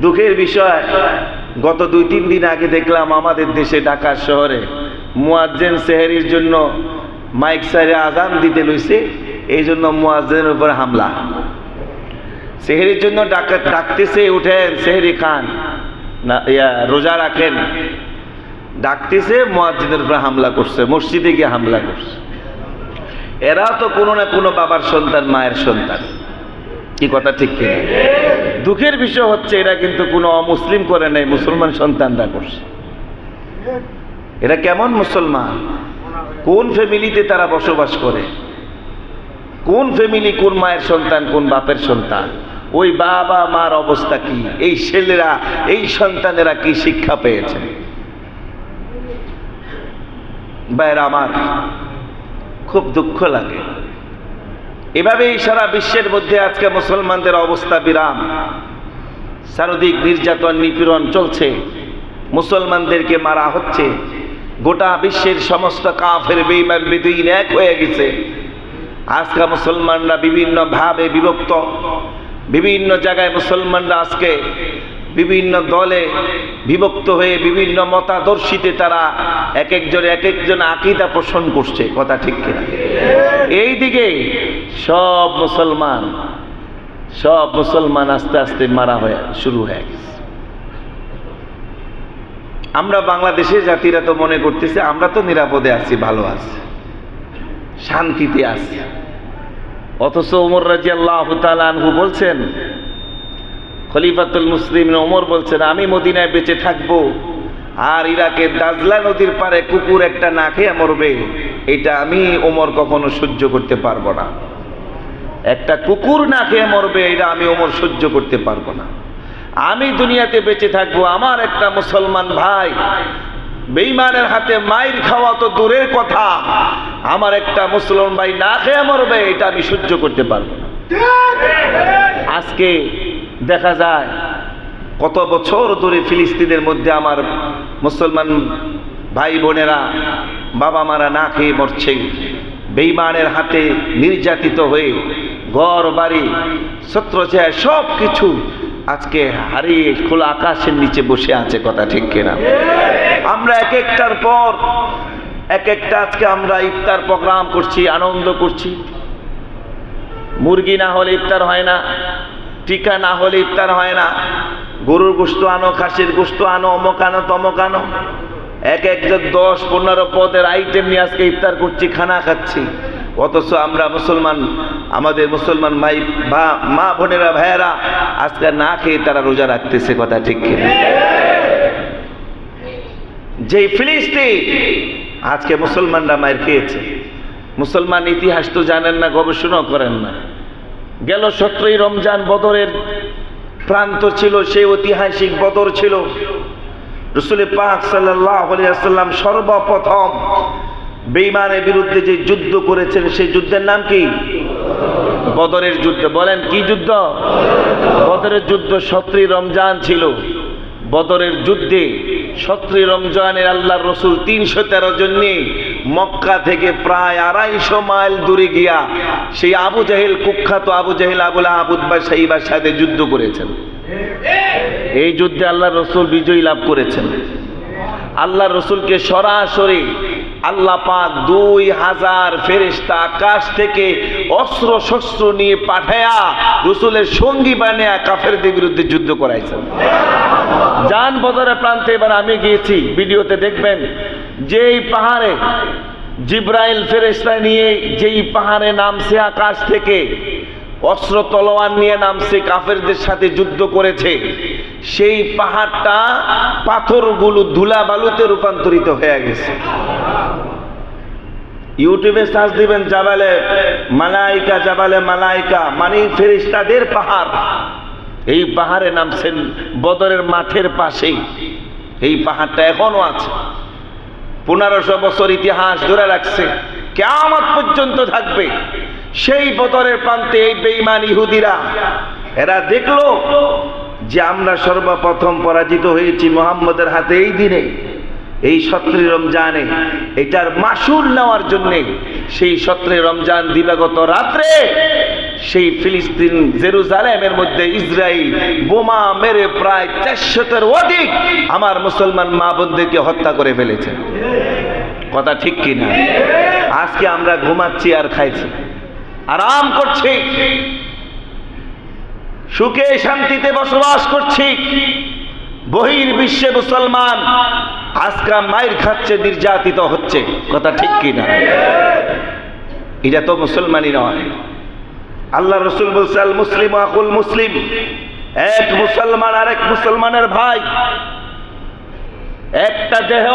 দুঃখের বিষয়, গত 2-3 দিন আগে দেখলাম আমাদের দেশে ঢাকা শহরে মুয়াজ্জিন সেহরির জন্য মাইক সাইরে আজান দিতে লইছে, এই জন্য মুয়াজ্জিনের উপর হামলা। সেহরির জন্য ডাকতেছে, উঠেন সেহরি খান, না রোজা রাখেন, ডাকতেছে, মুয়াজ্জিনের উপর হামলা করছে, মসজিদে গিয়ে হামলা করছে। এরা তো কোনো না কোনো বাবার সন্তান, মায়ের সন্তান। কি কথা ঠিক কিনা? দুঃখের বিষয় হচ্ছে এরা কিন্তু কোনো অমুসলিম করে নাই, মুসলমান সন্তানরা করছে। এরা কেমন মুসলমান? কোন ফ্যামিলিতে তারা বসবাস করে? কোন ফ্যামিলি, কোন মায়ের সন্তান, কোন বাপের সন্তান? ওই বাবা মার অবস্থা কি? এই ছেলেরা, এই সন্তানেরা কি শিক্ষা পেয়েছে? ভাইরা আমার, খুব দুঃখ লাগে। এভাবেই সারা বিশ্বের মধ্যে আজকে মুসলমানদের অবস্থা বিরাম। চারদিক নির্যাতন, নিপীড়ন চলছে, মুসলমানদেরকে মারা হচ্ছে। গোটা বিশ্বের সমস্ত কাফের, বেঈমান, বেদুইন এক হয়ে গেছে। আজকে মুসলমানরা বিভিন্ন ভাবে বিভক্ত, বিভিন্ন জায়গায় মুসলমানরা আজকে বিভিন্ন দলে বিভক্ত হয়ে বিভিন্ন মতাদর্শীতে তারা এক একজন আকীদা পোষণ করছে। কথা ঠিক কিনা? এই দিকে সব মুসলমান আস্তে আস্তে মারা হয়ে শুরু হয়ে গেছে। আমরা বাংলাদেশের জাতিরা তো মনে করতেছে আমরা তো নিরাপদে আছি, ভালো আছি, শান্তিতে আছি। অথচ ওমর রাদিয়াল্লাহু তাআলা আনহু বলছেন, খলিফাতুল মুসলিমিন ওমর বলছেন, আমি মদিনায় বেঁচে থাকবো আর ইরাকের দাজলা নদীর পারে কুকুর একটা না খেয়ে মরবে, এটা আমি ওমর কখনো সহ্য করতে পারবো না। একটা কুকুর না খেয়ে মরবে, এটা আমি ওমর সহ্য করতে পারবো না। আমি দুনিয়াতে বেঁচে থাকবো, আমার একটা মুসলমান ভাই বেঈমানের হাতে মাইর খাওয়া তো দূরের কথা, আমার একটা মুসলমান ভাই না খেয়ে মরবে, এটা আমি সহ্য করতে পারবো না। আজকে দেখা যায় কত বছর ধরে ফিলিস্তিনের মধ্যে আমার মুসলমান ভাই বোনেরা, বাবা মারা না খেয়ে মরছে, বেঈমানের হাতে নির্যাতিত হয়ে ঘর বাড়ি ছত্রছায়া সব কিছু আজকে হারিয়ে খোলা আকাশের নিচে বসে আছে। কথা ঠিক কিনা? আমরা এক একটার পর এক একটা আজকে আমরা ইফতার প্রোগ্রাম করছি, আনন্দ করছি। মুরগি না হলে ইফতার হয় না, টিকা না হলে ইফতার হয় না, গরুর গোশত আনো, খাসির গোশত আনো, অমুক আনো, তমুক আনো, এক একজন 10-15 পদের আইটেম নিয়ে আজকে ইফতার করছি, খানা খাচ্ছি। অথচ আমরা মুসলমান, আমাদের মুসলমান মা বোনেরা, ভাইয়েরা আজকে না খেয়ে তারা রোজা রাখতেছে। কথা ঠিক কিনা? যেই ফিলিস্তিন আজকে মুসলমানরা মার খেয়েছে, মুসলমান ইতিহাস তো জানেন না, গবেষণাও করেন না। গেল 17ই রমজান বদরের প্রান্ত ছিল, সেই ঐতিহাসিক বদর ছিল। রাসূল পাক সাল্লাল্লাহু আলাইহি ওয়াসাল্লাম সর্বপ্রথম বেঈমানের বিরুদ্ধে যে যুদ্ধ করেছেন, সেই যুদ্ধের নাম কি? বদরের যুদ্ধ। বলেন কি যুদ্ধ? বদরের যুদ্ধ 17ই রমজান ছিল। বদরের যুদ্ধে 17ই রমজানের আল্লাহর রাসূল 313 জন নিয়ে মক্কা থেকে প্রায় 250 মাইল দূরে গিয়া সেই আবু জাহেল, কুখ্যাত আবু জাহেল, আবুল আহাব, উতবা, শাইবার সাথে যুদ্ধ করেছেন। এই যুদ্ধে আল্লাহর রাসূল বিজয় লাভ করেছেন। আল্লাহর রাসূলকে সরাসরি আল্লাহ পাক 2000 ফেরেশতা আকাশ থেকে অস্ত্র শস্ত্র নিয়ে পাঠায়া রাসূলের সঙ্গী বানিয়ে কাফেরদের বিরুদ্ধে যুদ্ধ করাইছেন। জান বদরের প্রান্তে এবার আমি গিয়েছি, ভিডিওতে দেখবেন, যেই পাহাড়ে জিব্রাইল ফেরেশতা নিয়ে যেই পাহাড়ে নামছে, আকাশ থেকে অস্ত্র তলোয়ার নিয়ে নামছে, কাফেরদের সাথে যুদ্ধ করেছে, সেই পাহাড়টা পাথরগুলো ধুলা বালুতে রূপান্তরিত হয়ে গেছে। ইউটিউবে সার্চ দিবেন জাবালে মালাইকা, জাবালে মালাইকা মানে ফেরেশতাদের পাহাড়। এই পাহাড়ে নামছেন বদরের মাঠের পাশেই। এই পাহাড়টা এখনো আছে, 1500 বছর ইতিহাস ধরে রাখছে, কিয়ামত পর্যন্ত থাকবে। সেই বদরের প্রান্তে এই বেঈমান ইহুদিরা, এরা দেখলো যে আমরা সর্বপ্রথম পরাজিত হয়েছি মুহাম্মদের হাতে। এই দিনে, এই 17ই রমজানে, এটার মাসুল নেওয়ার জন্যে সেই 17ই রমজান দিবাগত রাত্রে সেই ফিলিস্তিন জেরুজালেমের মধ্যে ইসরায়েল বোমা মেরে প্রায় 400-এর অধিক আমার মুসলমান মা বোনদেরকে হত্যা করে ফেলেছে। কথা ঠিক কিনা? আজকে আমরা ঘুমাচ্ছি আর খাইছি, আরাম করছি, সুখে শান্তিতে বসবাস করছি। বহির্বিশ্বে মুসলমান আজকে মাইর খাচ্ছে, নির্যাতিত হচ্ছে। কথা ঠিক কিনা? এটা তো মুসলমানই নয়। আল্লাহ রসুল বলছে, আল মুসলিম আকুল মুসলিম, এক মুসলমান আর এক মুসলমানের ভাই। একটা দেহ,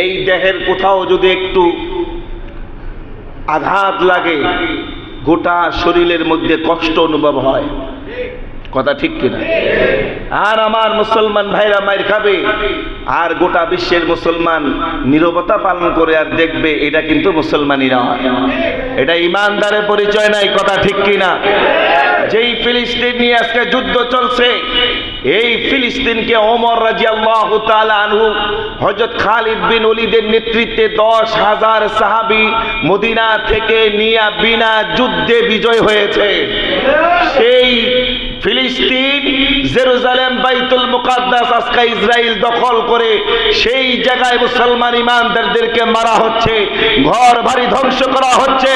এই দেহের কোথাও যদি একটু আঘাত লাগে, গোটা শরীরের মধ্যে কষ্ট অনুভব হয়। কথা ঠিক কিনা? আর আমার মুসলমান ভাইরা মাইর খাবে, আর গোটা বিশ্বের মুসলমান নীরবতা পালন করে আর দেখবে, এটা কিন্তু মুসলমানই নয়, এটা ইমানদারের পরিচয় নাই। কথা ঠিক কিনা? যেই ফিলিস্তিন নিয়ে আজকে যুদ্ধ চলছে, এই ফিলিস্তিনকে ওমর রাদিয়াল্লাহু তাআলা আনহু, হযরত খালিদ বিন ওলীদের নেতৃত্বে 10,000 সাহাবী মদিনা থেকে নিয়ে বিনা যুদ্ধে বিজয় হয়েছে। সেই ফিলিস্তিন, জেরুজালেম, বাইতুল মুকাদ্দাস আজকে ইসরায়েল দখল করে সেই জায়গায় মুসলমান ইমানদারদেরকে মারা হচ্ছে, ঘর বাড়ি ধ্বংস করা হচ্ছে।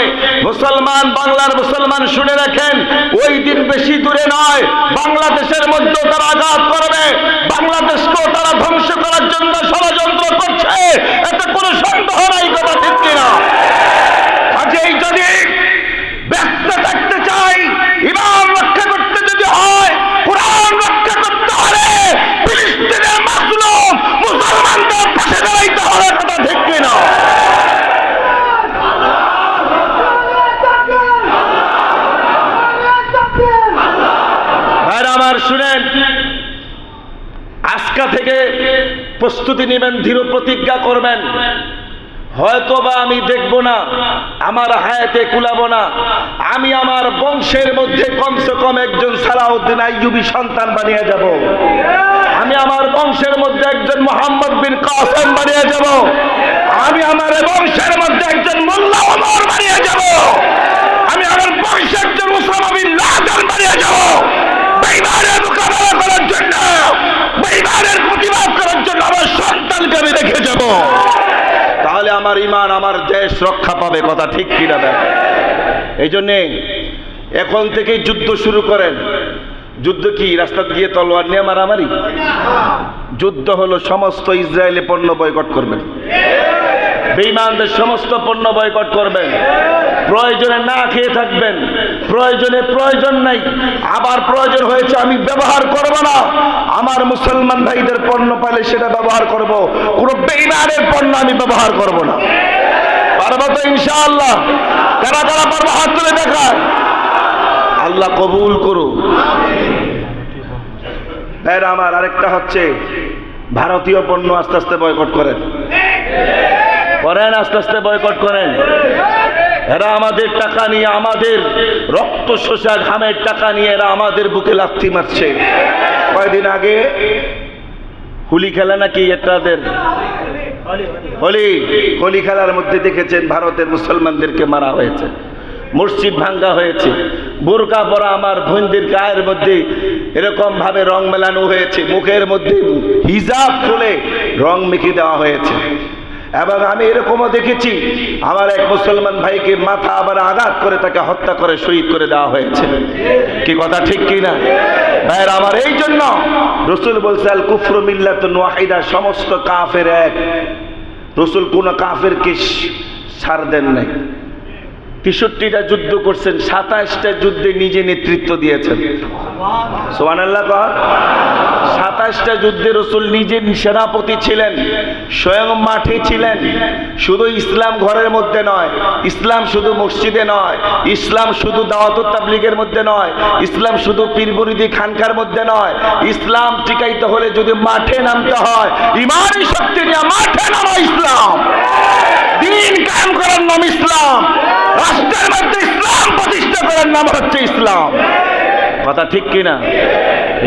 মুসলমান, বাংলার মুসলমান শুনে রাখেন, ওই দিন বেশি দূরে নয়, বাংলাদেশের মধ্যে তারা আঘাত করবে, বাংলাদেশকেও তারা ধ্বংস করার জন্য ষড়যন্ত্র করছে, এতে কোনো সন্দেহ নাই। কথা ঠিক কিনা? আজই যদি ব্যস্ত থাকতে চাই, ইমান রক্ষা করতে যদি হয়, কোরআন রক্ষা করতে হলে ফিলিস্তিনের মাজলুম মুসলমানদের পাশে দাঁড়াইতে হবে। কথা ঠিক কিনা? ভাইরা আমার শুনেন, আজকা থেকে প্রস্তুতি নেবেন, দৃঢ় প্রতিজ্ঞা করবেন, হয়তোবা আমি দেখব না, আমার হায়াতে কুলাবো না, আমি আমার বংশের মধ্যে কমসে কম একজন সালাউদ্দিন আইয়ুবী সন্তান বানিয়ে যাব, আমি আমার বংশের মধ্যে একজন মুহাম্মদ বিন কাসেম বানিয়ে যাব, আমি আমার বংশের মধ্যে একজন মোল্লা ওমর বানিয়ে যাব, আমি আমার বংশের একজন উসামা বিন লাদেন বানিয়ে যাব। বেঈমানের মোকাবেলা করার জন্য, বেঈমানের প্রতিবাদ করার জন্য আমার সন্তানকে আমি রেখে যাব। তাহলে আমার ইমান, আমার দেশ রক্ষা পাবে। কথা ঠিক কিনা? এই জন্যে এখন থেকেই যুদ্ধ শুরু করেন। যুদ্ধ কি রাস্তা গিয়ে তলোয়ার নিয়ে মারামারি? যুদ্ধ হলো সমস্ত ইসরায়েলি পণ্য বয়কট করবেন, বেঈমানদের সমস্ত পণ্য বয়কট করবেন, প্রয়োজনে না খেয়ে থাকবেন, প্রয়োজনে প্রয়োজন নাই, আবার প্রয়োজন হয়েছে আমি ব্যবহার করব না, আমার মুসলমান ভাইদের পণ্য পাইলে সেটা ব্যবহার করব, কোন বেঈমানের পণ্য আমি ব্যবহার করব না। পারবো তো ইনশাআল্লাহ? কারা কারা পারবো? হাত তুলে দেখায়। আল্লাহ কবুল করুন। আমার আরেকটা হচ্ছে, ভারতীয় পণ্য আস্তে আস্তে বয়কট করেন, আস্তে আস্তে বয়কট করেন। এরা আমাদের টাকা নিয়ে, আমাদের রক্ত শোষা ঘামের টাকা নিয়ে এরা আমাদের বুকে লাথি মারছে। কয়েকদিন আগে হোলি খেলা নাকি এটাদের, হোলি খেলার মধ্যে দেখেছেন ভারতের মুসলমানদেরকে মারা হয়েছে, মসজিদ ভাঙ্গা হয়েছে, বোরকা পরা আমার বোনদের গায়ের মধ্যে এরকম ভাবে রং মেলানো হয়েছে, মুখের মধ্যে হিজাব খুলে রং মেখে দেওয়া হয়েছে। এবং আমি এরকমও দেখেছি, আমার এক মুসলমান ভাইকে মাথা আবার আঘাত করে তাকে হত্যা করে শহীদ করে দেওয়া হয়েছে। কি কথা ঠিক কিনা? ভাইরা আমার, এই জন্য রসুল বলছে, আল কুফরু মিল্লাতুন ওয়াহিদা, সমস্ত কাফের এক। রসুল কোন কাফেরকে ছাড় দেন নাই। ৬৩টা যুদ্ধ করছেন, ২৭টা যুদ্ধে নিজে নেতৃত্ব দিয়েছেন। সুবহানাল্লাহ। ২৭টা যুদ্ধে রসুল নিজে সেনাপতি ছিলেন, স্বয়ং মাঠে ছিলেন। শুধু ইসলাম ঘরের মধ্যে নয়, ইসলাম শুধু মসজিদে নয়, ইসলাম শুধু দাওয়াতুত তাবলীগের মধ্যে নয়, ইসলাম শুধু পীর মুরিদি খানকার মধ্যে নয়, ইসলাম টিকাইতে হলে যদি মাঠে নামতে হয়, ইমানি শক্তি নিয়ে মাঠে নামা ইসলাম, দ্বীন কায়েম করার নাম ইসলাম, রাষ্ট্রের মধ্যে ইসলাম প্রতিষ্ঠা করার নাম হচ্ছে ইসলাম। কথা ঠিক কিনা?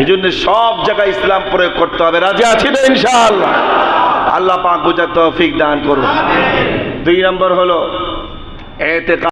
এই জন্য সব জায়গায় ইসলাম প্রয়োগ করতে হবে। রাজি আছি তো ইনশাআল্লাহ? আল্লাহ পাক বুঝার তৌফিক দান করুন। ২ নম্বর হলো এতেকাদ।